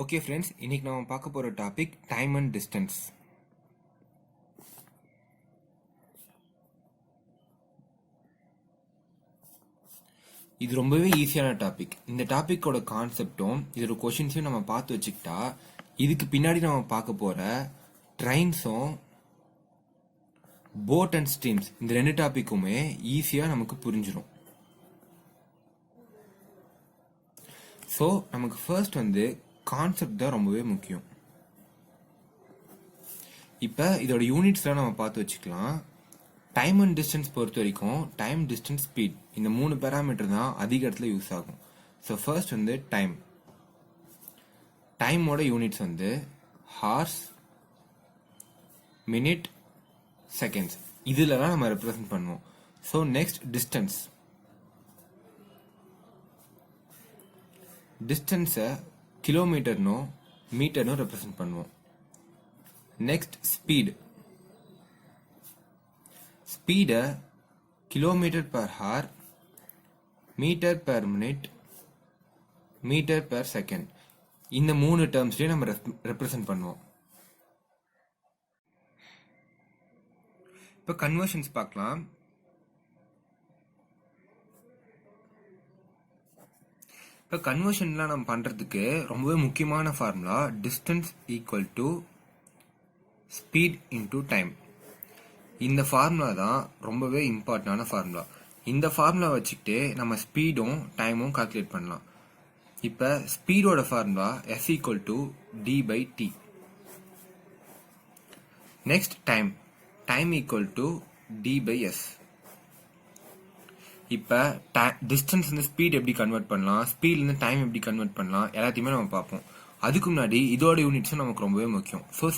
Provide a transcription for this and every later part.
Okay friends, இன்னைக்கு நம்ம பார்க்க போகிற டாபிக் டைம் அண்ட் டிஸ்டன்ஸ். இது ரொம்பவே ஈஸியான டாபிக். இந்த டாப்பிக்கோட கான்செப்டும் இதோட கொஷின்ஸையும் நம்ம பார்த்து வச்சுக்கிட்டா இதுக்கு பின்னாடி நம்ம பார்க்க போகிற ட்ரெயின்ஸும் போட் அண்ட் ஸ்ட்ரீம்ஸ் இந்த ரெண்டு டாப்பிக்குமே ஈஸியாக நமக்கு புரிஞ்சிடும். ஸோ நமக்கு ஃபர்ஸ்ட் கான்செப்ட் தான் ரொம்பவே முக்கியம். இப்போ இதோட யூனிட்ஸ்லாம் நம்ம பார்த்து வச்சுக்கலாம். டைம் அண்ட் டிஸ்டன்ஸ் பொறுத்த வரைக்கும் டைம், டிஸ்டன்ஸ், ஸ்பீட் இந்த 3 பேராமீட்டர் தான் அதிக இடத்துல யூஸ் ஆகும். So first time. டைமோட யூனிட்ஸ் ஹார்ஸ், மினிட், செகண்ட்ஸ் இதுலலாம் நம்ம ரெப்ரசன்ட் பண்ணுவோம். So next distance. டிஸ்டன்ஸை கிலோமீட்டர்னோ மீட்டர்னோ ரெப்ரசன்ட் பண்ணுவோம். Next speed. ஸ்பீடை kilometre per hour, metre per minute, metre per second இந்த 3 டேர்ம்ஸ்லேயும் நம்ம ரெப்ரசன்ட் பண்ணுவோம். இப்போ கன்வர்ஷன்ஸ் பார்க்கலாம். இப்போ கன்வர்ஷன்லாம் நம்ம பண்ணுறதுக்கு ரொம்பவே முக்கியமான formula distance equal to speed into time. இந்த ஃபார்முலா தான் ரொம்பவே இம்பார்ட்டண்டான ஃபார்முலா. இந்த ஃபார்முலா வச்சுக்கிட்டு நம்ம ஸ்பீடும் டைமும் கால்குலேட் பண்ணலாம். இப்போ ஸ்பீடோட formula S equal to D/T. Next time. Time equal to D/S. இப்போ டிஸ்டன்ஸ் ஸ்பீட் எப்படி கன்வெர்ட் பண்ணலாம், ஸ்பீட்லேருந்து டைம் எப்படி கன்வெர்ட் பண்ணலாம் எல்லாத்தையுமே நம்ம பார்ப்போம். அதுக்கு முன்னாடி இதோட யூனிட்ஸும் நமக்கு ரொம்பவே முக்கியம். ஸோ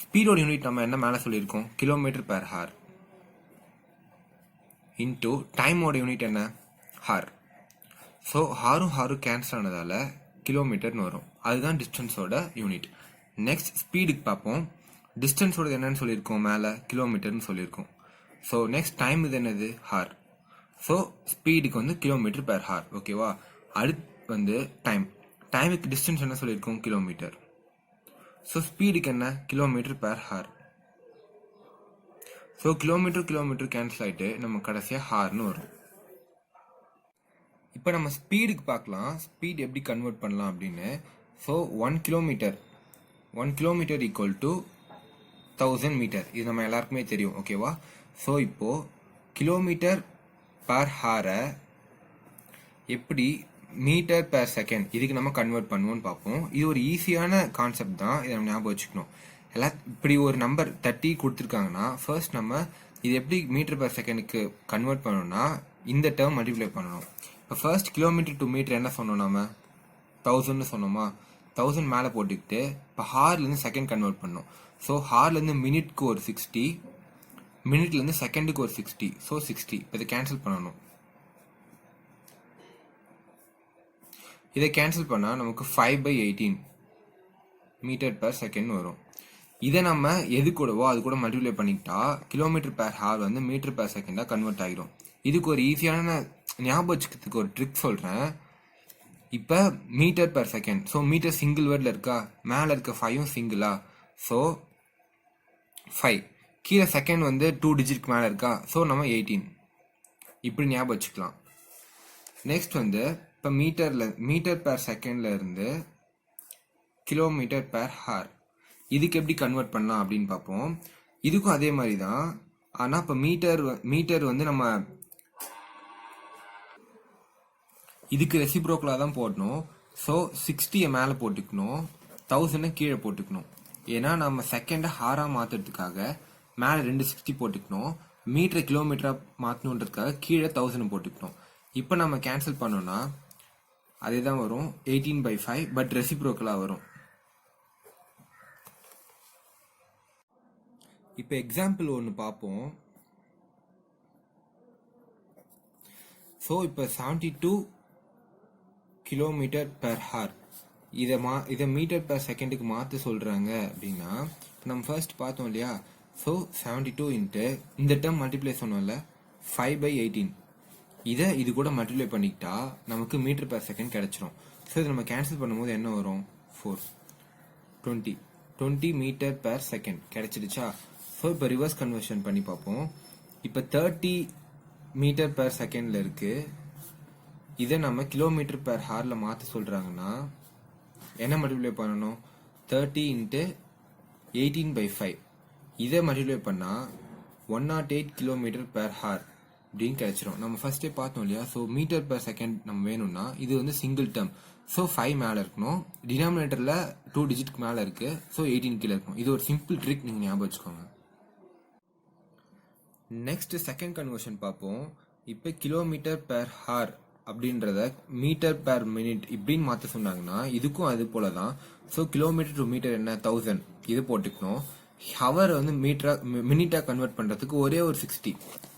ஸ்பீடோட யூனிட் நம்ம என்ன மேலே சொல்லியிருக்கோம், கிலோமீட்டர் பெர் ஹார் இன்டூ டைமோட யூனிட் என்ன, ஹார். ஸோ ஹாரும் கேன்சல் ஆனதால கிலோமீட்டர்னு வரும். அதுதான் டிஸ்டன்ஸோட யூனிட். நெக்ஸ்ட் ஸ்பீடுக்கு பார்ப்போம். டிஸ்டன்ஸோட என்னன்னு சொல்லியிருக்கோம், மேலே கிலோமீட்டர்னு சொல்லியிருக்கோம். ஸோ நெக்ஸ்ட் டைம் இது என்னது, ஹார். ஸோ ஸ்பீடுக்கு கிலோமீட்டர் பெர் ஹார். ஓகேவா. அடுத்து டைம். டைமுக்கு டிஸ்டன்ஸ் என்ன சொல்லியிருக்கோம், கிலோமீட்டர். ஸோ ஸ்பீடுக்கு என்ன, kilometre per hour. So kilometre cancel ஆகிட்டு நம்ம கடைசியாக ஹார்னு வரும். இப்போ நம்ம ஸ்பீடுக்கு பார்க்கலாம், ஸ்பீட் எப்படி கன்வெர்ட் பண்ணலாம் அப்படின்னு. So 1 kilometre equal to 1000 metre. இது நம்ம எல்லாருக்குமே தெரியும். ஓகேவா. ஸோ இப்போது கிலோமீட்டர் பர் ஹாரை எப்படி மீட்டர் பெர் செகண்ட் இதுக்கு நம்ம கன்வெர்ட் பண்ணுவோம்னு பார்ப்போம். இது ஒரு ஈஸியான கான்செப்ட் தான், இதை நம்ம ஞாபகம் வச்சுக்கணும். இப்படி ஒரு நம்பர் 30 கொடுத்துருக்காங்கன்னா ஃபர்ஸ்ட் நம்ம இது எப்படி மீட்டர் பெர் செகண்டுக்கு கன்வெர்ட் பண்ணணும்னா இந்த டேர்ம் மல்டிப்ளை பண்ணணும். இப்போ ஃபர்ஸ்ட் கிலோமீட்டர் டு மீட்டர் என்ன சொன்னோம், நம்ம 1000ன்னு சொன்னோமா. 1000 மேலே போட்டுக்கிட்டு இப்போ ஹார்லேருந்து செகண்ட் கன்வெர்ட் பண்ணோம். ஸோ ஹார்லேருந்து மினிட்க்கு ஒரு 60, மினிட்லேருந்து செகண்டுக்கு ஒரு 60. ஸோ 60. இப்போ இதை கேன்சல் பண்ணணும். இதை கேன்சல் பண்ணால் நமக்கு 5/18 மீட்டர் பெர் செகண்ட் வரும். இதை நம்ம எது கூடவோ அது கூட மல்டிப்ளை பண்ணிக்கிட்டா kilometre per hour metre per செகண்டாக கன்வெர்ட் ஆகிடும். இதுக்கு ஒரு ஈஸியான ஞாபகம் வச்சுக்கிறதுக்கு ஒரு ட்ரிக் சொல்கிறேன். இப்போ metre per second. So metre single வேர்டில் இருக்கா, மேலே இருக்க 5ம் சிங்கிளா. ஸோ 5. கீழே செகண்ட் 2 டிஜிட்க்கு மேலே இருக்கா. ஸோ நம்ம 18 இப்படி ஞாபகம் வச்சுக்கலாம். நெக்ஸ்ட் இப்போ மீட்டர் பெர் செகண்ட்ல இருந்து கிலோமீட்டர் பெர் ஹார் இதுக்கு எப்படி கன்வெர்ட் பண்ணலாம் அப்படின்னு பார்ப்போம். இதுக்கும் அதே மாதிரி தான். ஆனால் இப்போ மீட்டர் நம்ம இதுக்கு ரெசிப்ரோக்கலாக தான் போடணும். ஸோ 60 மேலே போட்டுக்கணும், 1000 கீழே போட்டுக்கணும். ஏன்னா நம்ம செகண்டை ஹாராக மாற்றுறதுக்காக மேலே 2 60 போட்டுக்கணும், மீட்டரை கிலோமீட்டராக மாற்றணுன்றதுக்காக கீழே 1000 போட்டுக்கணும். இப்போ நம்ம கேன்சல் பண்ணோம்னா அதே தான் வரும், 18/5. பட் ரெசிப்ரோக்கலாக வரும். இப்போ எக்ஸாம்பிள் ஒன்று பார்ப்போம். ஸோ இப்போ 72 கிலோமீட்டர் பெர் ஹார் இதை மீட்டர் பெர் செகண்டுக்கு மாற்ற சொல்கிறாங்க அப்படின்னா நம்ம ஃபர்ஸ்ட் பார்த்தோம் இல்லையா. ஸோ 72 இன்ட்டு இந்த டேர்ம் மல்டிப்ளை சொன்னோம்ல 5/18. இதை இது கூட மல்டிப்ளை பண்ணிக்கிட்டா நமக்கு மீட்டர் பெர் செகண்ட் கிடைச்சிரும். ஸோ இதை நம்ம கேன்சல் பண்ணும்போது என்ன வரும், 20 மீட்டர் per செகண்ட் கிடைச்சிடுச்சா. ஸோ இப்போ ரிவர்ஸ் கன்வர்ஷன் பண்ணி பார்ப்போம். இப்போ 30 மீட்டர் per செகண்ட்ல இருக்கு. இதை நம்ம கிலோமீட்டர் per ஹார்ல மாற்ற சொல்றாங்கன்னா என்ன மல்டிப்ளை பண்ணணும்? 30 இன்ட்டு 18/5. இதை மல்டிப்ளை பண்ணா 108 கிலோமீட்டர் per ஹார் அப்படின்னு கிடைச்சிரும். நம்ம ஃபர்ஸ்டே பார்த்தோம் இல்லையா. ஸோ மீட்டர் per செகண்ட் நம்ம வேணும்னா இது வந்து சிங்கிள் டேர்ம். ஸோ 5 மேலே இருக்கணும். டினாமினேட்டரில் 2 டிஜிட்க்கு மேலே இருக்கு. ஸோ 18 கீழே இருக்கணும். இது ஒரு சிம்பிள் ட்ரிக், நீங்கள் ஞாபகம் வச்சுக்கோங்க. நெக்ஸ்ட் செகண்ட் கன்வர்ஷன் பார்ப்போம். இப்போ கிலோமீட்டர் per ஹார் அப்படின்றத மீட்டர் per மினிட் இப்படின்னு மாற்ற சொன்னாங்கன்னா இதுக்கும் அது போல தான். ஸோ கிலோமீட்டர் டு மீட்டர் என்ன 1000 இது போட்டுக்கணும். ஹவர் வந்து மினிட்டா கன்வெர்ட் பண்றதுக்கு ஒரே ஒரு 60.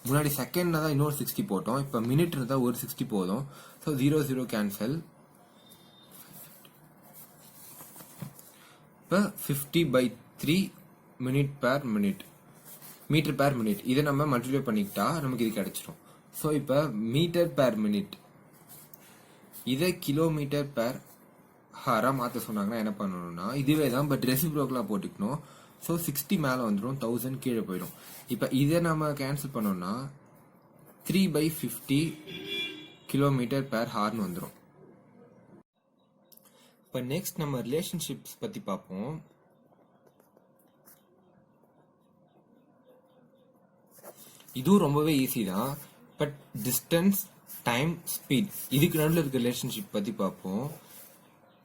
முன்னாடி செகண்ட்ல தான் இன்னொரு 60 போட்டோம். இப்போ மினிட் இருந்தா ஒரு 60 போதும். So 0 cancel. இப்போ 50/3 minute per minute, metre per minute. இதை நம்ம மல்டிப்ளை பண்ணிக்கிட்டா நமக்கு இது கிடைச்சிரும். ஸோ இப்போ மீட்டர் per மினிட் இதை கிலோமீட்டர் per ஹாரா மாற்ற சொன்னாங்கன்னா என்ன பண்ணணும்னா இதுவே தான், பட் ரெசிப்ரோக்கலா போட்டுக்கணும். ஸோ 60 மேலே வந்துடும், 1000 கீழே போயிடும். இப்போ இதை நம்ம கேன்சல் பண்ணோம்னா 3/50 கிலோமீட்டர் per ஹார்னு வந்துடும். இப்போ நெக்ஸ்ட் நம்ம ரிலேஷன்ஷிப்ஸ் பற்றி பார்ப்போம். இதுவும் ரொம்பவே ஈஸி தான், பட் டிஸ்டன்ஸ், டைம், ஸ்பீட் இதுக்கு நடுவில் இருக்க ரிலேஷன்ஷிப் பற்றி பார்ப்போம்.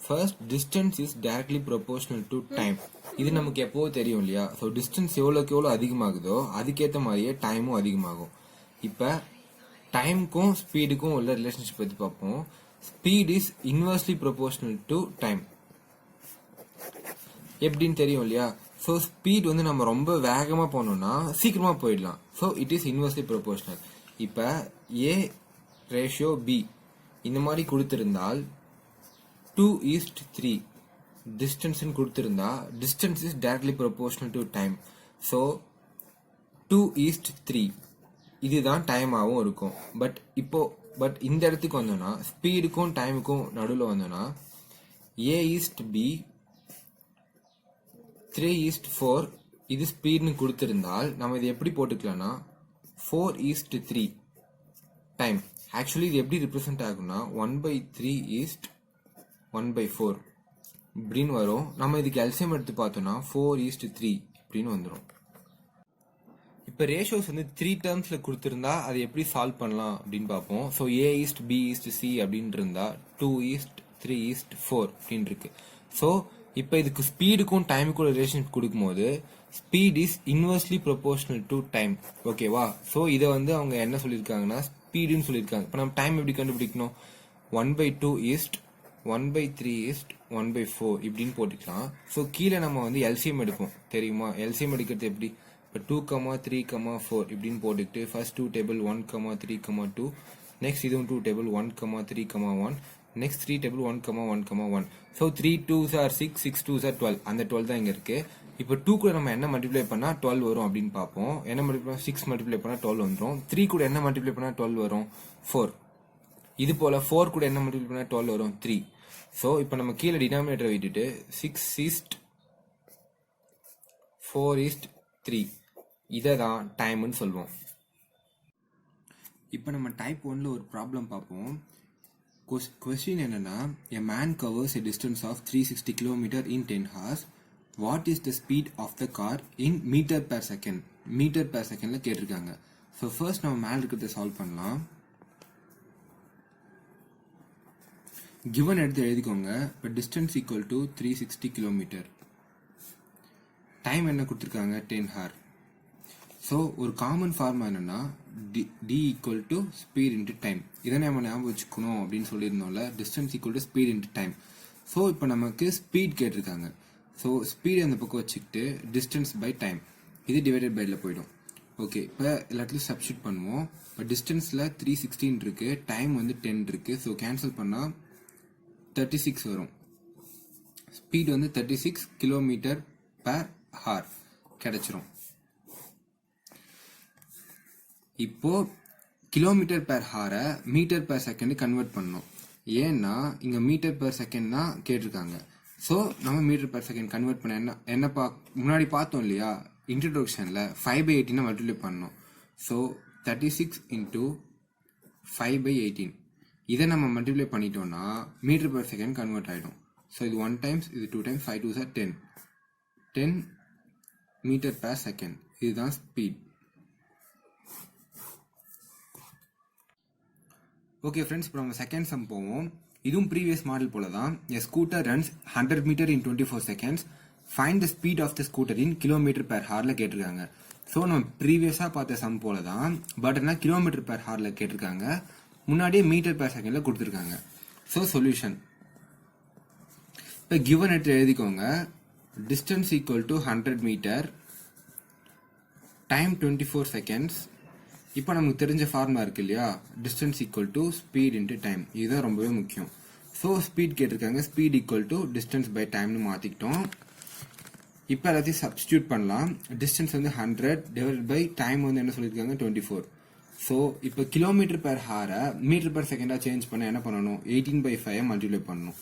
First, distance is directly proportional to time. இது நமக்கு எப்போ தெரியும் இல்லையா. ஸோ டிஸ்டன்ஸ் எவ்வளோக்கு எவ்வளோ அதிகமாகுதோ அதுக்கேற்ற மாதிரியே டைமும் அதிகமாகும். இப்போ டைமுக்கும் ஸ்பீடுக்கும் உள்ள ரிலேஷன்ஷிப் பற்றி பார்ப்போம். Speed is inversely proportional to time. எப்படின்னு தெரியும் இல்லையா. ஸோ ஸ்பீட் வந்து நம்ம ரொம்ப வேகமாக போனோம்னா சீக்கிரமாக போயிடலாம். So it is inversely proportional. இப்போ A ரேஷியோ B இந்த மாதிரி கொடுத்திருந்தால் 2:3 டிஸ்டன்ஸ் கொடுத்திருந்தா distance is directly proportional to time. So 2:3 இதுதான் டைமாகவும் இருக்கும். பட் இந்த இடத்துக்கு வந்தோம்னா ஸ்பீடுக்கும் டைமுக்கும் நடுவில் வந்தோம்னா A:B 3:4 இது ஸ்பீட்னு கொடுத்திருந்தால் நம்ம இது எப்படி போட்டுக்கலாம்னா 4:3 டைம். ஆக்சுவலி இது எப்படி ரிப்ரசென்ட் ஆகும்னா 1/3 is 1/4 இப்படின்னு வரும். நம்ம இதுக்கு எல்சிஎம் எடுத்து பார்த்தோம்னா 4:3 இப்படின்னு வந்துடும். இப்போ ரேஷியோஸ் வந்து 3 டேர்ம்ஸ்ல கொடுத்திருந்தா அதை எப்படி சால்வ் பண்ணலாம் அப்படின்னு பார்ப்போம். ஸோ A:B:C அப்படின்னு இருந்தா 2:3:4 அப்படின்னு இருக்கு. ஸோ இப்போ இதுக்கு ஸ்பீடுக்கும் டைமுக்கும் ரிலேஷன் கொடுக்கும்போது speed is inversely proportional to time. ஓகேவா. ஸோ இதை வந்து அவங்க என்ன சொல்லியிருக்காங்கன்னா ஸ்பீடுன்னு சொல்லியிருக்காங்க. இப்போ நம்ம டைம் எப்படி கண்டுபிடிக்கணும்? 1/2 is 1/3 is 1/4 இப்படின்னு போட்டுக்கலாம். ஸோ கீழே நம்ம வந்து எல்சிஎம் எடுப்போம் தெரியுமா. எல்சிஎம் எடுக்கிறது எப்படி? இப்போ 2, 3, 4 இப்படின்னு போட்டுக்கிட்டு ஃபர்ஸ்ட் 2 டேபிள் 1, 3, 2 நெக்ஸ்ட் இதுவும் 2 table 1, 3, 1 next 3 table 1, 1, 1. So 3 2s are 6, 6 2s are 12. அந்த 12 தான் இங்கே இருக்கு. இப்போ 2 கூட நம்ம என்ன மல்டிப்ளை பண்ணா 12 வரும் அப்படின்னு பார்ப்போம். என்ன மல்டிப்ளை 6 மல்டிப்ளை பண்ணா 12 வந்துடும். 3 கூட என்ன மல்டிப்ளை பண்ணா 12 வரும் 4. இது போல 4 கூட என்ன மல்டிப்ளை பண்ணா 12 வரும் 3. ஸோ இப்போ நம்ம கீழே டினாமினேட்டரை விட்டுட்டு 6:4:3 இதை தான் டைம்னு சொல்லுவோம். இப்போ நம்ம டைப் 1ல ஒரு ப்ராப்ளம் பார்ப்போம். கொஸ்டின் என்னன்னா, a man covers a distance of 360 km in 10 hours. What is the speed of the car in meter per second? Metre per secondல கேட்டிருக்காங்க. ஸோ ஃபர்ஸ்ட் நம்ம மேல இருக்கிறத சால்வ் பண்ணலாம். கிவன் எடுத்து எழுதிக்கோங்க. இப்போ distance equal to 360 kilometre. Time என்ன கொடுத்துருக்காங்க 10 hour. ஸோ ஒரு காமன் ஃபார்மா என்னன்னா d equal to speed into time. இதை நம்ம ஞாபகம் வச்சுக்கணும் அப்படின்னு சொல்லியிருந்தோம்ல. Distance equal to speed into time. So இப்போ நமக்கு ஸ்பீட் கேட்டிருக்காங்க. ஸோ ஸ்பீட் அந்த பக்கம் வச்சுக்கிட்டு டிஸ்டன்ஸ் பை டைம் இது டிவைடட் பைல போயிடும். ஓகே, இப்போ எல்லாத்துலையும் சப்ஸ்டியூட் பண்ணுவோம். இப்போ டிஸ்டன்ஸில் 316 இருக்கு, டைம் வந்து 10 இருக்கு. ஸோ கேன்சல் பண்ணால் 36 வரும். ஸ்பீட் வந்து 36 கிலோமீட்டர் per hour கிடைச்சிரும். இப்போ kilometre per hour metre per second convert பண்ணணும். ஏன்னா இங்க மீட்டர் per second தான் கேட்டிருக்காங்க. ஸோ நம்ம மீட்டர் பர் செகண்ட் கன்வெர்ட் பண்ண என்ன முன்னாடி பார்த்தோம் இல்லையா இன்ட்ரடக்ஷனில் 5/18 மல்டிப்ளை பண்ணோம். ஸோ 36 × 5/18 இதை நம்ம மல்டிப்ளை பண்ணிட்டோம்னா மீட்டர் பர் செகண்ட் கன்வெர்ட் ஆகிடும். ஸோ இது 1 டைம்ஸ், இது 2 times, 5 2s are 10 metre per second. இதுதான் ஸ்பீட். ஓகே ஃப்ரெண்ட்ஸ், இப்போ நம்ம செகண்ட் சம் போவோம். இதுவும் ப்ரீவியஸ் மாடல் போல தான். A scooter runs 100 metre in 24 seconds. Find the speed of the scooter in kilometre per ஹார்ல கேட்டிருக்காங்க. ஸோ நம்ம ப்ரீவியஸாக பார்த்த சம் போல தான், பட் என்ன கிலோமீட்டர் பெர் ஹார்ல கேட்டிருக்காங்க, முன்னாடியே மீட்டர் பெர் செகண்ட்ல கொடுத்துருக்காங்க. ஸோ சொல்யூஷன் இப்போ கிவன் எடுத்து எழுதிக்கோங்க. Distance equal to 100 metre, time 24 seconds. இப்போ நமக்கு தெரிஞ்ச ஃபார்முலா இருக்கு இல்லையா, distance equal to speed into time. இதுதான் ரொம்பவே முக்கியம். ஸோ ஸ்பீட் கேட்டிருக்காங்க, speed equal to distance by டைம்னு மாற்றிக்கிட்டோம். இப்போ எல்லாத்தையும் சப்ஸ்டியூட் பண்ணலாம். டிஸ்டன்ஸ் வந்து 100 டிவைட் பை டைம் வந்து என்ன சொல்லியிருக்காங்க 24. ஸோ இப்போ கிலோமீட்டர் பெர் ஹாரை மீட்டர் பெர் செகண்டாக சேஞ்ச் பண்ண என்ன பண்ணணும், 18/5 மல்டிப்ளை பண்ணணும்.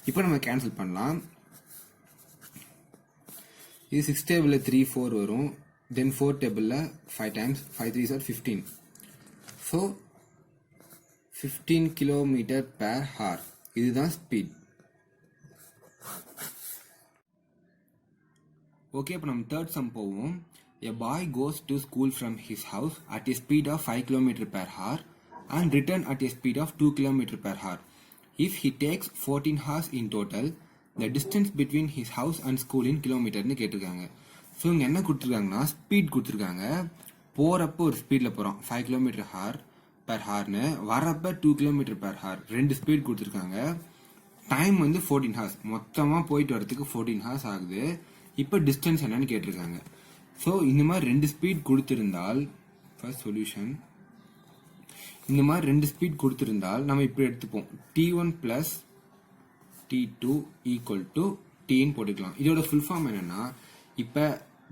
இப்போ நம்ம கேன்சல் பண்ணலாம். இது 6 டேபிளில் 3 4 வரும். Then 4 டேபிளில் 5 times 5 3s are 15. So 15 kilometer per hour. இதுதான் ஸ்பீட். ஓகே, இப்போ நம்ம தேர்ட் சம் போவோம். A boy goes to school from his house at a speed of 5 km per hour and return at a speed of 2 km per hour. If he takes 14 hours in total, the distance between his house and school in kilometerன்னு கேட்டிருக்காங்க. So இங்கே என்ன கொடுத்துருக்காங்கன்னா speed கொடுத்துருக்காங்க. போகிறப்போ ஒரு ஸ்பீடில் போகிறோம் 5 km per hourனு, வரப்போ 2 km per hour, 2 ஸ்பீட் கொடுத்துருக்காங்க. டைம் வந்து 14 hours, மொத்தமாக போயிட்டு வரதுக்கு 14 hours ஆகுது. இப்போ டிஸ்டன்ஸ் என்னன்னு கேட்டிருக்காங்க. ஸோ இந்த மாதிரி 2 ஸ்பீட் கொடுத்துருந்தால், ஃபர்ஸ்ட் சொல்யூஷன், இந்த மாதிரி 2 ஸ்பீட் கொடுத்துருந்தால் நம்ம இப்படி எடுத்துப்போம். T1 + T2 = Tன்னு போட்டுக்கலாம். இதோட ஃபுல் ஃபார்ம் என்னன்னா, இப்போ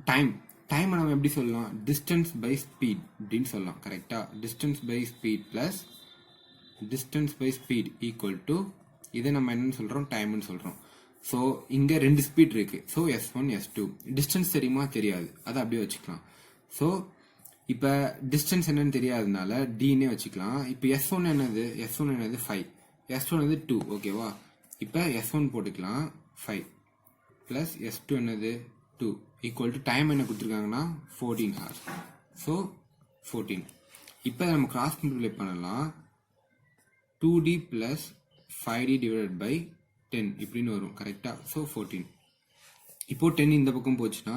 டைம் நம்ம எப்படி சொல்லலாம், டிஸ்டன்ஸ் பை ஸ்பீட் அப்படின்னு சொல்லலாம். கரெக்டா, distance by speed plus distance by speed equal to இதை நம்ம என்னன்னு சொல்றோம், டைம்னு சொல்றோம். ஸோ இங்க 2 ஸ்பீட் இருக்கு. So S1 S2. டிஸ்டன்ஸ் தெரியுமா, தெரியாது, அதை அப்படியே வச்சுக்கலாம். ஸோ இப்போ டிஸ்டன்ஸ் என்னன்னு தெரியாததுனால டின்னே வச்சுக்கலாம். இப்போ S1 என்னது, S1 என்னது 5, S1 என்னது 2. ஓகேவா, இப்போ S1 போட்டுக்கலாம் 5 பிளஸ் S2 என்னது 2 ஈக்குவல் டு டைம் என்ன கொடுத்துருக்காங்கன்னா 14 hours. ஸோ 14. இப்போ நம்ம கிராஸ் மல்டிப்ளை பண்ணலாம். 2D + 5D டிவைடட் பை 10 இப்படின்னு வரும். கரெக்டா, ஸோ 14. இப்போ 10 இந்த பக்கம் போச்சுன்னா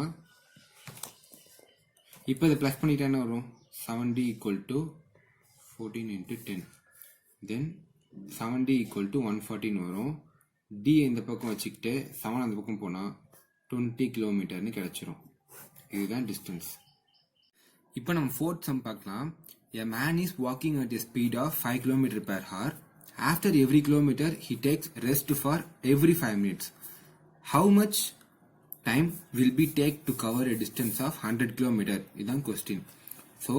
இப்போ இதை ப்ளஸ் பண்ணிட்டா என்ன வரும், 7D = 14 × 10. தென் 7D = 114 வரும். D இந்த பக்கம் வச்சுக்கிட்டு 7 அந்த பக்கம் போனால் 20 கிலோமீட்டர்னு கிடைச்சிரும். இதுதான் டிஸ்டன்ஸ். இப்போ நம்ம ஃபோர்த் சம் பார்க்கலாம். A man is walking at a speed of 5 km per hour. After every kilometer, he takes rest for every 5 minutes. How much time will be take to cover a distance of 100 km? இதுதான் question. So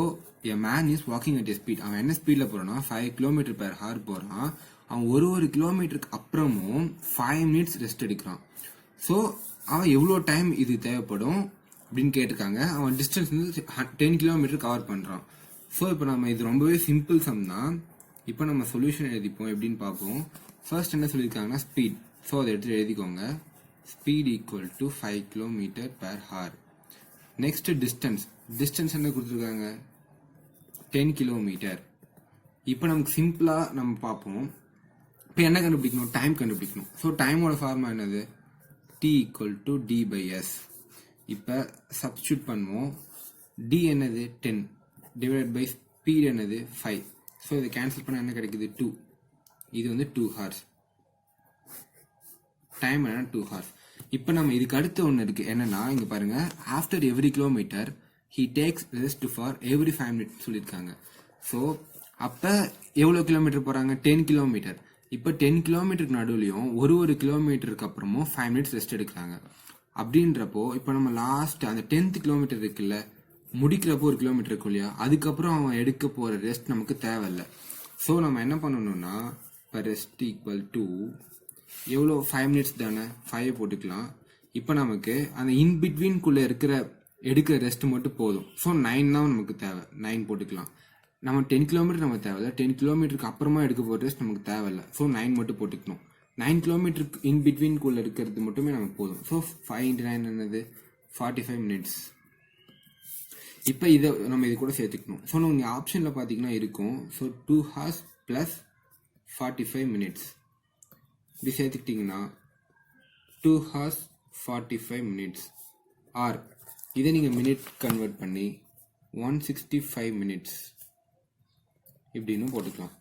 a man is walking at a speed. அவன் என்ன ஸ்பீடில் போகிறான்னா 5 km per hour போகிறான். அவன் ஒரு கிலோமீட்டருக்கு அப்புறமும் 5 minutes rest எடுக்கிறான். ஸோ அவன் எவ்வளோ டைம் இது தேவைப்படும் அப்படின்னு கேட்டிருக்காங்க. அவன் டிஸ்டன்ஸ் வந்து 10 கிலோமீட்டர் கவர் பண்ணுறான். ஸோ இப்போ நம்ம இது ரொம்பவே சிம்பிள் சம் தான். இப்போ நம்ம சொல்யூஷன் எழுதிப்போம், எப்படின்னு பார்ப்போம். ஃபர்ஸ்ட் என்ன சொல்லியிருக்காங்கன்னா ஸ்பீட். ஸோ அதை எடுத்து எழுதிக்கோங்க. Speed equal to 5 km per hour. Next distance என்ன கொடுத்துருக்காங்க, 10 கிலோமீட்டர். இப்போ நமக்கு சிம்பிளாக நம்ம பார்ப்போம். இப்போ என்ன கண்டுபிடிக்கணும், டைம் கண்டுபிடிக்கணும். ஸோ டைமோட ஃபார்முலா என்னது, T = D/S. இப்போ சப்ஸ்டியூட் பண்ணுவோம். D என்னது 10 டிவைட் பை ஸ்பீட் என்னது 5. ஸோ இதை கேன்சல் பண்ண என்ன கிடைக்குது 2. இது வந்து 2 hours. டைம் என்ன 2 hours. இப்போ நம்ம இதுக்கு அடுத்து ஒன்று இருக்கு, என்னன்னா இங்க பாருங்க, after every kilometre he takes rest for every 5 minutes சொல்லியிருக்காங்க. ஸோ அப்போ எவ்வளோ கிலோமீட்டர் போறாங்க, 10 கிலோமீட்டர். இப்போ 10 கிலோமீட்டருக்கு நடுவுலையும் ஒரு கிலோமீட்டருக்கு அப்புறமும் 5 minutes ரெஸ்ட் எடுக்கிறாங்க. அப்படின்றப்போ இப்போ நம்ம லாஸ்ட் அந்த 10th கிலோமீட்டர் இருக்குல்ல, முடிக்கிறப்போ 1 கிலோமீட்டர் இருக்கும் இல்லையா, அதுக்கப்புறம் அவன் எடுக்க போற ரெஸ்ட் நமக்கு தேவையில்லை. ஸோ நம்ம என்ன பண்ணணும்னா, இப்போ ரெஸ்ட் ஈக்குவல் டு எவ்வளோ 5 மினிட்ஸ் தானே, 5 போட்டுக்கலாம். இப்போ நமக்கு அந்த இன்பிட்வீன்குள்ளே எடுக்கிற ரெஸ்ட் மட்டும் போதும். ஸோ 9 தான் நமக்கு தேவை, 9 போட்டுக்கலாம். நம்ம 10 கிலோமீட்டர் நம்ம தேவையில்ல, 10 கிலோமீட்டருக்கு அப்புறமா எடுக்க போகிற ரெஸ்ட் நமக்கு தேவையில்லை. ஸோ 9 மட்டும் போட்டுக்கணும். 9 கிலோமீட்டருக்கு இன்பிட்வீன்குள்ளே இருக்கிறது மட்டுமே நமக்கு போதும். ஸோ 5 × 9 என்னது 45 மினிட்ஸ். இப்போ இதை நம்ம இது கூட சேர்த்துக்கணும். ஸோ நீங்கள் ஆப்ஷனில் பார்த்தீங்கன்னா இருக்கும். ஸோ 2 hours + 45 minutes இப்படி சேர்த்துக்கிட்டிங்கன்னா 2 hours 45 minutes ஆர் இதை நீங்கள் மினிட் கன்வெர்ட் பண்ணி 165 minutes இப்படின்னு போட்டுக்கலாம்.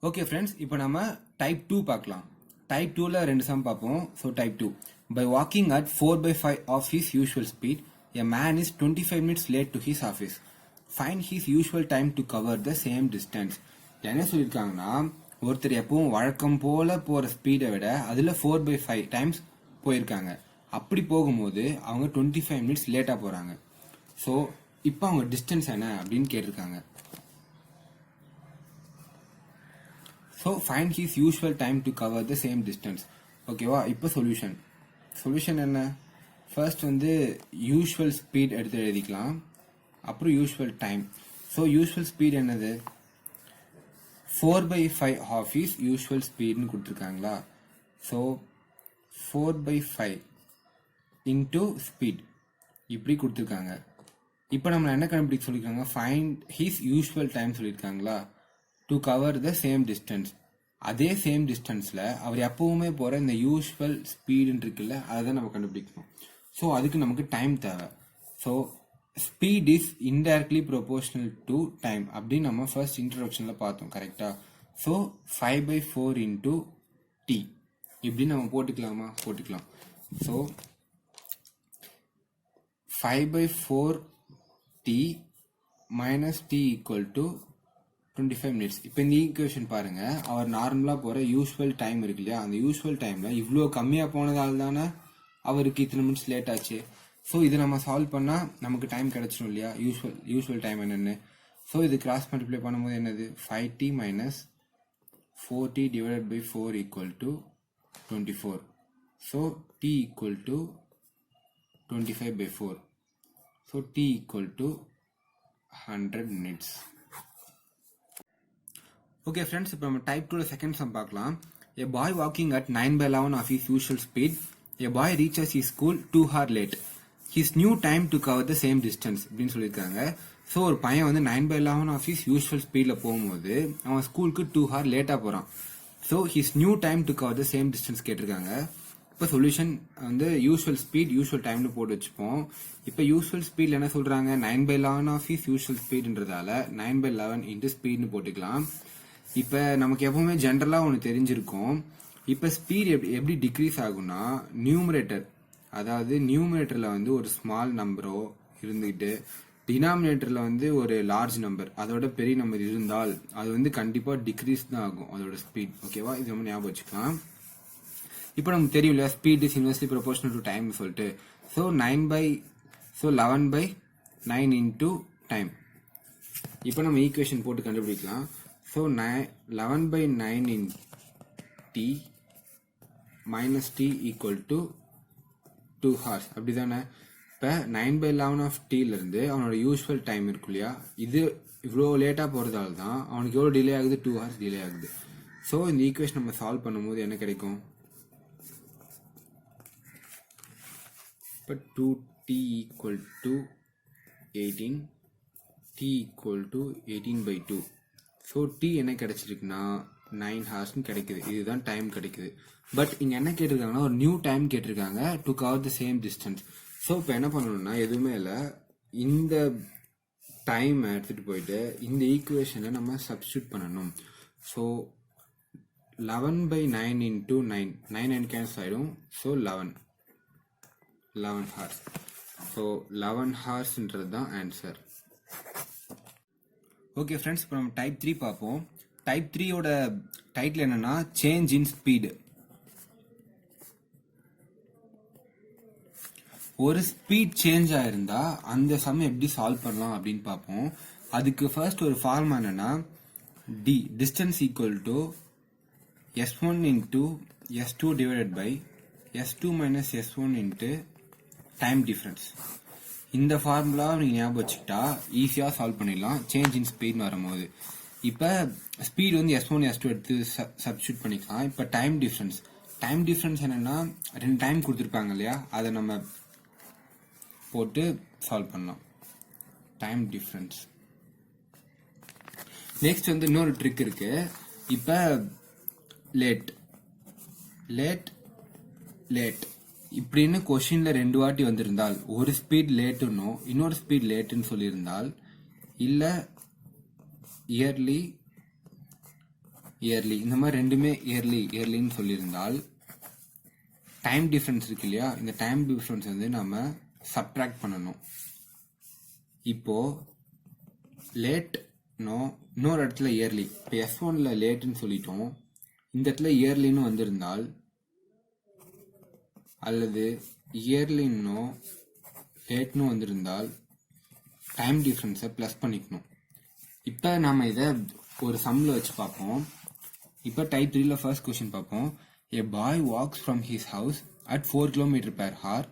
ஓகே ஃப்ரெண்ட்ஸ், இப்போ நம்ம டைப் 2 பார்க்கலாம். டைப் 2ல 2 சம் பார்ப்போம். So type 2, by walking at 4/5 of his usual speed a man is 25 minutes late to his office. Find his usual time to cover the same distance. என்ன சொல்லியிருக்காங்கன்னா, ஒருத்தர் எப்பவும் வழக்கம் போல போகிற ஸ்பீடை விட அதில் 4/5 டைம்ஸ் போயிருக்காங்க. அப்படி போகும்போது அவங்க 25 மினிட்ஸ் லேட்டாக போகிறாங்க. ஸோ இப்போ அவங்க டிஸ்டன்ஸ் என்ன அப்படின்னு கேட்டிருக்காங்க. So find his usual time to cover the same distance. ஓகேவா? இப்போ சொல்யூஷன் என்ன? ஃபர்ஸ்ட் வந்து யூஷுவல் ஸ்பீட் எடுத்து எழுதிக்கலாம், அப்புறம் usual time. So usual speed என்னது? 4/5 ஆஃப் இஸ் யூஷுவல் ஸ்பீட்னு கொடுத்துருக்காங்களா? ஸோ 4/5 இன்டூ ஸ்பீட் இப்படி கொடுத்துருக்காங்க. இப்போ நம்மளை என்ன கண்டுபிடிக்க சொல்லியிருக்காங்க? ஃபைண்ட் ஹிஸ் யூஷுவல் டைம் சொல்லியிருக்காங்களா, to cover the same distance. அதே சேம் டிஸ்டன்ஸில் அவர் எப்பவுமே போகிற இந்த யூஷுவல் ஸ்பீடுன்னு இருக்குல்ல, அதை தான் நம்ம கண்டுபிடிக்கணும். ஸோ அதுக்கு நமக்கு டைம் தேவை. So speed is indirectly proportional to time அப்படின்னு நம்ம ஃபர்ஸ்ட் இன்ட்ரோடக்ஷனில் பார்த்தோம், கரெக்டாக? ஸோ 5/4 இன்டூ டி இப்படின்னு நம்ம போட்டுக்கலாமா? போட்டுக்கலாம். So 5/4 T minus T equal to 25 minutes. இப்போ இந்த ஈக்குவேஷன் பாருங்க, அவர் நார்மலாக போகிற யூஸ்வல் டைம் இருக்கு இல்லையா, அந்த யூஸ்வல் டைமில் இவ்வளோ கம்மியாக போனதால் தானே அவருக்கு இத்தனை மினிட்ஸ் லேட் ஆச்சு. ஸோ இதை நம்ம சால்வ் பண்ணால் நமக்கு டைம் கிடச்சிடும் இல்லையா, யூஸ்வல் டைம் என்னென்னு. ஸோ இது கிராஸ் மல்டிப்ளை பண்ணும்போது என்னது? 5t minus 4t divided by 4 equal to 24. So t equal to 25/4. So t equal to 100 minutes. Okay friends, இப்போ நம்ம டைப் 2ல செகண்ட் சம் பார்க்கலாம். A boy walking at 9/11 of his usual speed. A boy reaches his school 2 hours late. His new time to cover the same distance அப்படின்னு சொல்லியிருக்காங்க. So ஒரு பையன் வந்து 9/11 of his usual ஸ்பீடில் போகும்போது அவன் ஸ்கூலுக்கு 2 hours லேட்டாக போகிறான். So his new time to cover the same distance கேட்டிருக்காங்க. இப்போ சொல்யூஷன் வந்து யூஷுவல் ஸ்பீட் யூஷுவல் டைம்னு போட்டு வச்சுப்போம். இப்போ யூஷுவல் ஸ்பீடில் என்ன சொல்கிறாங்க? 9/11 ஆஃப் ஹிஸ் யூஷுவல் ஸ்பீடுன்றதால 9/11 இன்ட்டு ஸ்பீட்னு போட்டுக்கலாம். இப்போ நமக்கு எப்பவுமே ஜென்ரலாக ஒன்று தெரிஞ்சிருக்கும். இப்போ ஸ்பீட் எப்படி டிக்ரீஸ் ஆகும்னா, நியூமரேட்டர், அதாவது நியூமரேட்டரில் வந்து ஒரு ஸ்மால் நம்பரோ இருந்துக்கிட்டு டினாமினேட்டரில் வந்து ஒரு லார்ஜ் நம்பர், அதோட பெரிய நம்பர் இருந்தால் அது வந்து கண்டிப்பாக டிக்ரீஸ் தான் ஆகும் அதோட ஸ்பீட். ஓகேவா? இது நம்ம ஞாபகம் வச்சுக்கலாம். இப்போ நமக்கு தெரியும் இல்லையா, speed is inversely proportional to time சொல்லிட்டு. So 11/9 into time. இப்போ நம்ம ஈக்குவேஷன் போட்டு கண்டுபிடிக்கலாம். So 11/9 in t minus t equal to 2 hours அப்படி தானே? இப்போ 9/11 ஆஃப் டீலேருந்து அவனோட யூஸ்வல் டைம் இருக்கு இல்லையா, இது இவ்வளோ லேட்டாக போகிறதால தான் அவனுக்கு எவ்வளோ டிலே ஆகுது? 2 hours டிலே ஆகுது. ஸோ இந்த ஈக்குவேஷன் நம்ம சால்வ் பண்ணும்போது என்ன கிடைக்கும்? இப்போ 2t equal to 18, t equal to 18/2. So t என்ன கிடைச்சிருக்குன்னா 9 hours கிடைக்குது. இதுதான் டைம் கிடைக்குது. பட் இங்கே என்ன கேட்டிருக்காங்கன்னா, ஒரு நியூ டைம் கேட்டிருக்காங்க to cover the same distance. So இப்போ என்ன பண்ணணும்னா, எதுவுமே இல்லை, இந்த டைம் எடுத்துகிட்டு போயிட்டு இந்த ஈக்குவேஷனை நம்ம சப்ஸ்டியூட் பண்ணணும். ஸோ 11/9 இன்டூ 9 கேன்சல் ஆகிடும். So 11 hours. ஸோ 11 hoursன்றது தான் ஆன்சர். ஓகே ஃப்ரெண்ட்ஸ், இப்போ நம்ம டைப் 3 பார்ப்போம். டைப் 3யோட டைட்டில் என்னன்னா, சேஞ்ச் இன் ஸ்பீடு. ஒரு ஸ்பீட் சேஞ்ச் ஆயிருந்தா அந்த சம் எப்படி சால்வ் பண்ணலாம் அப்படின்னு பார்ப்போம். அதுக்கு ஃபர்ஸ்ட் ஒரு ஃபார்முலா என்னன்னா, distance equal to S1 into S2 divided by S2 minus S1 into time difference. இந்த ஃபார்முலா நீங்கள் ஞாபகம் வச்சுக்கிட்டா ஈஸியாக சால்வ் பண்ணிடலாம் சேஞ்ச் இன் ஸ்பீட் வரும்போது. இப்போ ஸ்பீடு வந்து S1 S2 எடுத்து சப்ஸ்டியூட் பண்ணிக்கலாம். இப்போ டைம் டிஃப்ரென்ஸ் என்னன்னா 2 டைம் கொடுத்துருப்பாங்க இல்லையா, அதை நம்ம போட்டு சால்வ் பண்ணலாம். Time difference. நெக்ஸ்ட் வந்து இன்னொரு ட்ரிக் இருக்கு. இப்போ லேட் இப்படின்னு கொஸ்டின்ல 2 வாட்டி வந்திருந்தால், ஒரு ஸ்பீட் லேட்டுன்னு இன்னொரு ஸ்பீட் லேட்டுன்னு சொல்லியிருந்தால், இல்ல இயர்லி இந்த மாதிரி ரெண்டுமே இயர்லின்னு சொல்லியிருந்தால், டைம் டிஃபரன்ஸ் இருக்கு இல்லையா, இந்த டைம் டிஃபரன்ஸ் வந்து நம்ம சப்ட்ராக்ட் பண்ணணும். இப்போ லேட்னோ இன்னொரு இடத்துல இயர்லி, இப்போ S1ல லேட்டுன்னு சொல்லிட்டோம், இந்த இடத்துல இயர்லின்னு வந்திருந்தால், அல்லது இயர்லின்னோ லேட்னு வந்திருந்தால் டைம் டிஃபரன்ஸை ப்ளஸ் பண்ணிக்கணும். இப்போ நம்ம இதை ஒரு சம்மில் வச்சு பார்ப்போம். இப்போ டைப் 3ல ஃபர்ஸ்ட் கொஸ்டின் பார்ப்போம். A boy walks from his house at 4 km/h.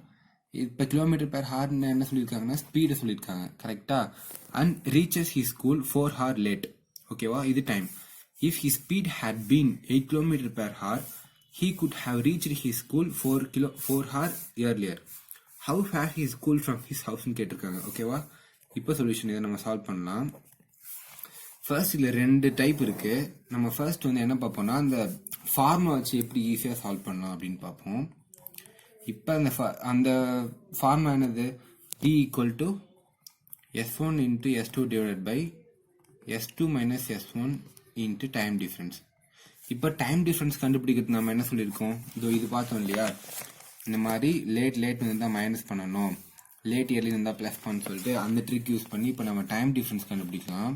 இப்போ km/h என்ன சொல்லியிருக்காங்கன்னா ஸ்பீடை சொல்லியிருக்காங்க, கரெக்டா? And reaches his school 4 hours late. ஓகேவா, இது time. If his speed had been 8 km/h, he could have reached his school 4 hours earlier. How far his school from his house ன்னு கேட்டிருக்காங்க. ஓகேவா, இப்போ சொல்யூஷன் இதை நம்ம சால்வ் பண்ணலாம். ஃபர்ஸ்ட் இதில் 2 டைப் இருக்கு. நம்ம ஃபர்ஸ்ட் வந்து என்ன பார்ப்போம்னா, அந்த ஃபார்முலா வச்சு எப்படி ஈஸியாக சால்வ் பண்ணலாம் அப்படின்னு பார்ப்போம். இப்போ அந்த ஃபார்முலா என்னது? T equal to S1 into S2 divided by S2 minus S1 into time difference. இப்போ டைம் டிஃபரன்ஸ் கண்டுபிடிக்கிறது நம்ம என்ன சொல்லியிருக்கோம், இது பார்த்தோம் இல்லையா, இந்த மாதிரி லேட் இருந்தால் மைனஸ் பண்ணணும், லேட் இயர்லி இருந்தால் ப்ளஸ் பண்ணு சொல்லிட்டு அந்த ட்ரிக் யூஸ் பண்ணி இப்போ நம்ம டைம் டிஃபரன்ஸ் கண்டுபிடிக்கலாம்.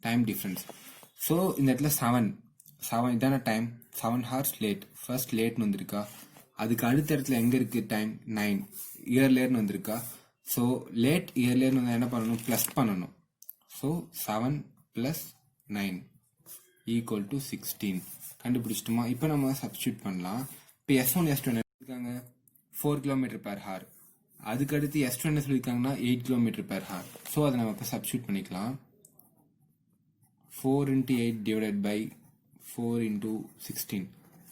Time difference. ஸோ இந்த இடத்துல 7 இதான டைம், 7 hours லேட். ஃபர்ஸ்ட் லேட்னு வந்திருக்கா, அதுக்கு அடுத்த இடத்துல எங்கே இருக்குது டைம் 9 இயர்லியர்னு வந்திருக்கா. ஸோ லேட் இயர்லியர்னு வந்து என்ன பண்ணணும், ப்ளஸ் பண்ணணும். So 7 + 9 equal to 16 கண்டுபிடிச்சிட்டோமா. இப்போ நம்ம சப்ஸ்டியூட் பண்ணலாம். இப்போ S1 S2 என்ன சொல்லியிருக்காங்க, 4 km/h. அதுக்கு அடுத்து S2 என்ன சொல்லியிருக்காங்கன்னா 8 km/h. ஸோ அதை நம்ம இப்போ சப்ஸ்டியூட் பண்ணிக்கலாம். 4 × 8 divided by 4 × 16.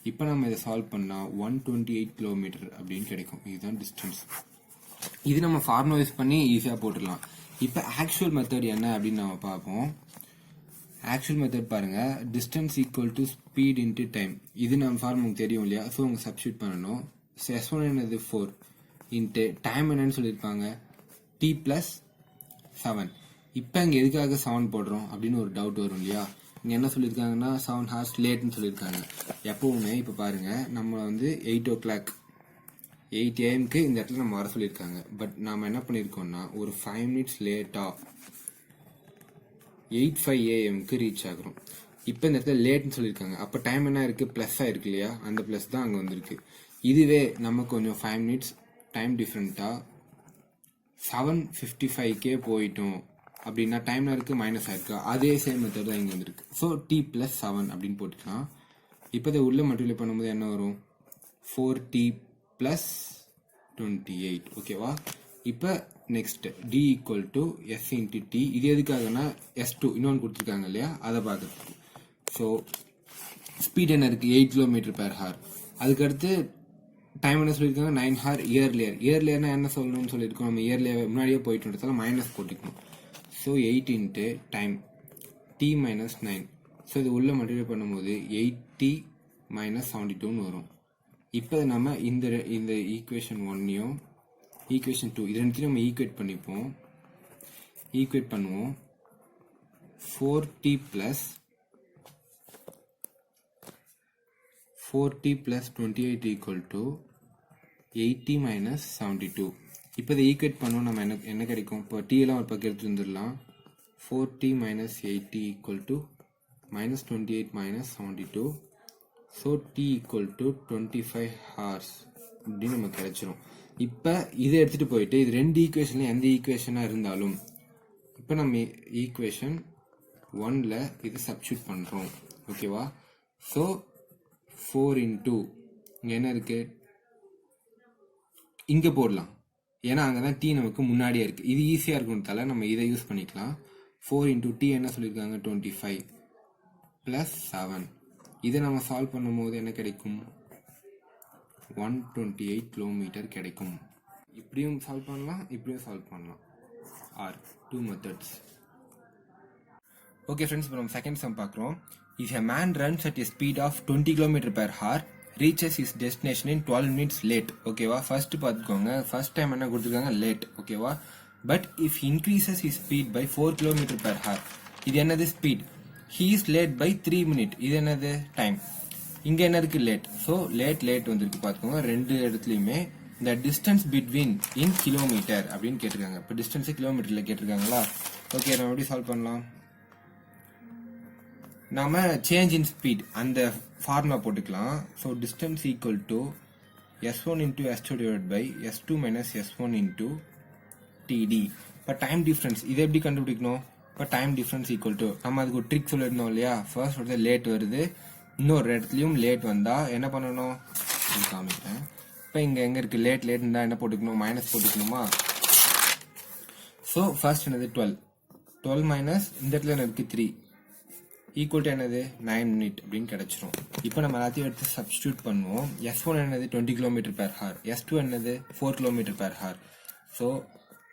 இப்போ நம்ம இதை சால்வ் பண்ணால் 128 km அப்படின்னு கிடைக்கும். இதுதான் டிஸ்டன்ஸ். இது நம்ம ஃபார்முலா யூஸ் பண்ணி ஈஸியாக போட்டுடலாம். இப்போ ஆக்சுவல் மெத்தட் என்ன அப்படின்னு நம்ம பார்ப்போம். ஆக்சுவல் மெத்தட் பாருங்க, distance equal to speed into time. இது நம்ம ஃபார்முலா தெரியும் இல்லையா, ஸோ உங்க சப்ஸ்டியூட் பண்ணணும். S1 என்னது 4 இன்ட்டு டைம் என்னன்னு சொல்லியிருப்பாங்க T + 7. இப்போ இங்கே எதுக்காக 7 போடுறோம் அப்படின்னு ஒரு டவுட் வரும் இல்லையா. இங்கே என்ன சொல்லியிருக்காங்கன்னா 7 hours லேட்னு சொல்லியிருக்காங்க. எப்பவுமே இப்போ பாருங்க, நம்ம வந்து 8 o'clock 8 AM இந்த இடத்துல நம்ம வர சொல்லியிருக்காங்க. பட் நாம் என்ன பண்ணியிருக்கோம்னா ஒரு 5 minutes லேட்டாக 8:05 AM ரீச் ஆகிறோம். இப்போ இந்த இடத்துல லேட்னு சொல்லியிருக்காங்க. அப்போ டைம் என்ன இருக்குது, ப்ளஸ் ஆயிருக்கு இல்லையா, அந்த ப்ளஸ் தான் அங்கே வந்திருக்கு. இதுவே நம்ம கொஞ்சம் 5 minutes டைம் டிஃப்ரெண்ட்டாக 7:55 போயிட்டோம் அப்படின்னா டைம்ல இருக்கு மைனஸ் ஆயிருக்கு. அதே சேம் மெத்தட் தான் இங்கே வந்திருக்கு. ஸோ T + 7 அப்படின்னு போட்டுக்கலாம். இப்போ இதை உள்ள மல்டிப்ளை பண்ணும்போது என்ன வரும், 4T + 28. ஓகேவா. இப்போ next D equal to S into T. இது எதுக்காகனா S2 இன்னொன்று கொடுத்துருக்காங்க இல்லையா, அதை பார்க்கறதுக்கு. ஸோ ஸ்பீட் என்ன இருக்கு, 8 km/h. அதுக்கடுத்து டைம் என்ன சொல்லியிருக்காங்க, 9 hours இயர்லியர்னா என்ன சொல்லணும்னு சொல்லியிருக்கோம், நம்ம இயர்லியாக முன்னாடியே போயிட்டு மைனஸ் போட்டுக்கணும். So 8 into time T - 9. So இது உள்ள மல்டிப்ளை பண்ணும்போது 8T - 72ன்னு வரும். இப்போ நம்ம இந்த ஈக்குவேஷன் 1ஐயும் ஈக்குவேஷன் 2 இது ரெண்டுத்தையும் நம்ம ஈக்குவேட் பண்ணுவோம். 4T + 28 equal to 80 - 72. இப்போ இதை ஈக்குவேட் பண்ணுவோம், நம்ம என்ன கிடைக்கும், இப்போ T எல்லாம் ஒரு பக்கம் எடுத்து வந்துடலாம். 4T - 80 equal to -28 - 72. So T equal to 25 hours அப்படின்னு நமக்கு கிடைச்சிரும். இப்போ இதை எடுத்துகிட்டு போயிட்டு இது ரெண்டு ஈக்குவேஷன்ல எந்த ஈக்குவேஷனாக இருந்தாலும் இப்போ நம்ம ஈக்குவேஷன் 1ல் இது சப்ஸ்டியூட் பண்ணுறோம். ஓகேவா? ஸோ 4 இன்ட்டு இங்கே என்ன இருக்குது, இங்கே போடலாம். ஏன்னா அங்கே தான் டி நமக்கு முன்னாடியே இருக்குது. இது ஈஸியாக இருக்குன்றதால நம்ம இதை யூஸ் பண்ணிக்கலாம். 4 இன்ட்டு டி என்ன சொல்லியிருக்காங்க, 25 + 7. இதை நம்ம சால்வ் பண்ணும் போது என்ன கிடைக்கும், 128 கிலோமீட்டர் கிடைக்கும். இப்படியும் சால்வ் பண்ணலாம், இப்படியும் சால்வ் பண்ணலாம். R 2 methods. ஓகே ஃப்ரெண்ட்ஸ், இப்போ நம்ம செகண்ட் சம் பார்க்குறோம். If a man runs at a speed of 20 km/h reaches his destination in 12 minutes late. ஓகேவா? ஃபர்ஸ்ட் பார்த்துக்கோங்க, ஃபர்ஸ்ட் டைம் என்ன கொடுத்துருக்காங்க, லேட். ஓகேவா? But if increases his speed by 4 km/h, இது என்னது speed, he is late by 3 minutes, இது என்னது time. இங்கே என்ன இருக்கு, லேட். ஸோ லேட் வந்துருக்கு பார்த்துக்கோங்க. ரெண்டு இடத்துலையுமே இந்த டிஸ்டன்ஸ் பிட்வீன் இன் கிலோமீட்டர் அப்படின்னு கேட்டிருக்காங்க. இப்போ டிஸ்டன்ஸை கிலோமீட்டரில் கேட்டிருக்காங்களா? ஓகே, நம்ம எப்படி சால்வ் பண்ணலாம், நாம சேஞ்ச் இன் ஸ்பீட் அந்த ஃபார்முலா போட்டுக்கலாம். So distance equal to s1 into s2 divide by s2 minus s1 into T D. இப்போ டைம் டிஃப்ரென்ஸ் இதை எப்படி கண்டுபிடிக்கணும், இப்போ டைம் டிஃப்ரென்ஸ் ஈக்குவல் டு நம்ம அதுக்கு ஒரு ட்ரிக் சொல்லியிருந்தோம் இல்லையா. ஃபர்ஸ்ட் வந்து லேட் வருது, இன்னொரு இடத்துலையும் லேட் வந்தால் என்ன பண்ணணும் காமிக்கிறேன். இப்போ இங்கே எங்கே இருக்குது, லேட் இருந்தால் என்ன போட்டுக்கணும், மைனஸ் போட்டுக்கணுமா. ஸோ ஃபர்ஸ்ட் என்னது 12 மைனஸ் இந்த இடத்துல என்ன இருக்குது 3 ஈக்குவல் டு என்னது 9 minutes அப்படின்னு கிடைச்சிரும். இப்போ நம்ம எல்லாத்தையும் எடுத்து சப்ஸ்டியூட் பண்ணுவோம். S1 என்னது 20 km/h, S2 என்னது 4 km/h. So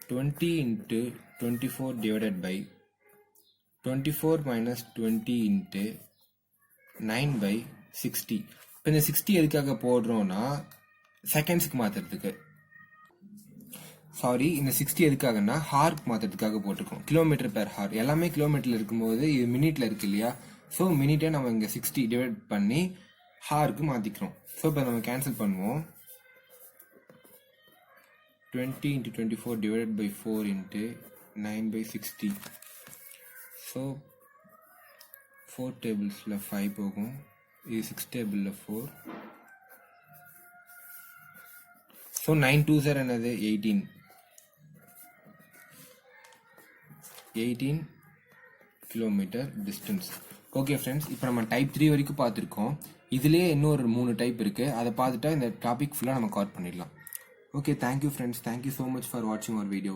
20 into 24 divided by 24 minus 20 into 9/60. இப்போ இந்த 60 எதுக்காக போடுறோம்னா செகண்ட்ஸ்க்கு மாற்றுறதுக்கு, சாரி இந்த 60 எதுக்காகனா ஹார்க்கு மாற்றுறதுக்காக போட்டிருக்கோம். km/h எல்லாமே கிலோமீட்டரில் இருக்கும்போது இது மினிட்ல இருக்கு இல்லையா. ஸோ மினிட்டை நம்ம இங்கே 60 டிவைட் பண்ணி ஹார்க்கு மாற்றிக்கிறோம். ஸோ இப்போ நம்ம கேன்சல் பண்ணுவோம். 20 into 24 divided by 4 into 9/60. So 4 டேபிள்ஸில் 5 போகும், இது 6 டேபிளில் 4. ஸோ 9 2s என்னது 18 கிலோமீட்டர் டிஸ்டன்ஸ். ஓகே ஃப்ரெண்ட்ஸ், இப்போ நம்ம டைப் 3 வரைக்கும் பார்த்துருக்கோம். இதுலேயே இன்னொரு 3 டைப் இருக்குது, அதை பார்த்துட்டா இந்த டாபிக் ஃபுல்லாக நம்ம கவர் பண்ணிடலாம். Okay, thank you friends, thank you so much for வாட்சிங் அவர் வீடியோ.